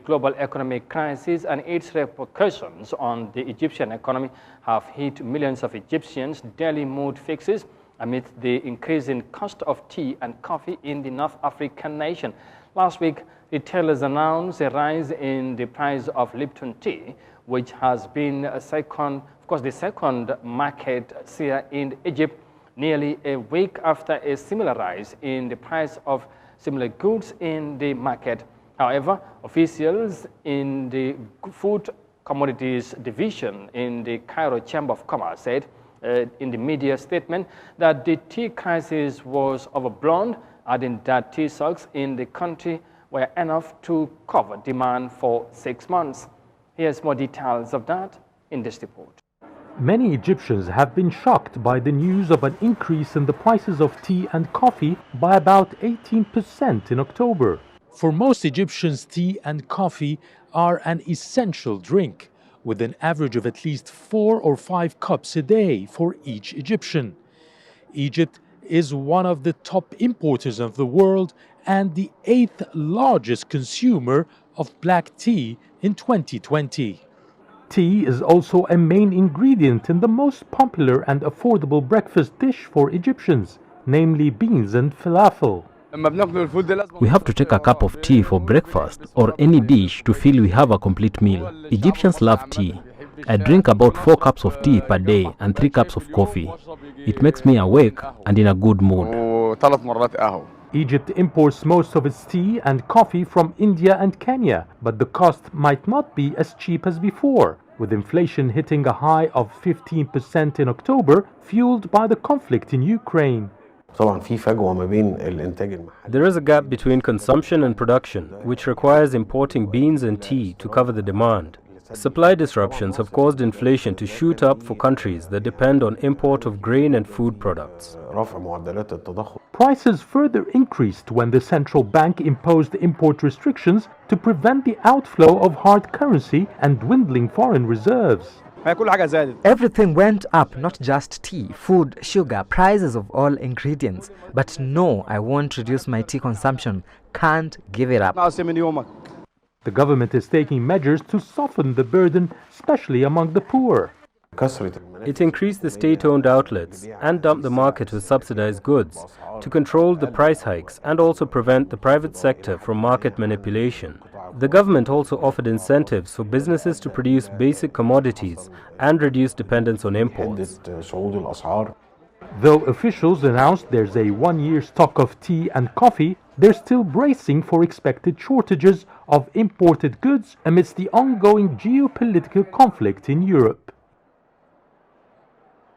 Global economic crisis and its repercussions on the Egyptian economy have hit millions of Egyptians' daily mood fixes amid the increasing cost of tea and coffee in the North African nation. Last week, retailers announced a rise in the price of Lipton tea, which has been the second market seller in Egypt, nearly a week after a similar rise in the price of similar goods in the market. However, officials in the Food Commodities Division in the Cairo Chamber of Commerce said in the media statement that the tea crisis was overblown, adding that tea stocks in the country were enough to cover demand for 6 months. Here's more details of that in this report. Many Egyptians have been shocked by the news of an increase in the prices of tea and coffee by about 18% in October. For most Egyptians, tea and coffee are an essential drink, with an average of at least 4 or 5 cups a day for each Egyptian. Egypt is one of the top importers of the world and the 8th largest consumer of black tea in 2020. Tea is also a main ingredient in the most popular and affordable breakfast dish for Egyptians, namely beans and falafel. We have to take a cup of tea for breakfast or any dish to feel we have a complete meal. Egyptians love tea. I drink about 4 cups of tea per day and 3 cups of coffee. It makes me awake and in a good mood. Egypt imports most of its tea and coffee from India and Kenya, but the cost might not be as cheap as before, with inflation hitting a high of 15% in October, fueled by the conflict in Ukraine. There is a gap between consumption and production, which requires importing beans and tea to cover the demand. Supply disruptions have caused inflation to shoot up for countries that depend on import of grain and food products. Prices further increased when the central bank imposed import restrictions to prevent the outflow of hard currency and dwindling foreign reserves. Everything went up, not just tea, food, sugar, prices of all ingredients. But no, I won't reduce my tea consumption. Can't give it up. The government is taking measures to soften the burden, especially among the poor. It increased the state-owned outlets and dumped the market with subsidized goods to control the price hikes and also prevent the private sector from market manipulation. The government also offered incentives for businesses to produce basic commodities and reduce dependence on imports. Though officials announced there's a 1-year stock of tea and coffee, they're still bracing for expected shortages of imported goods amidst the ongoing geopolitical conflict in Europe.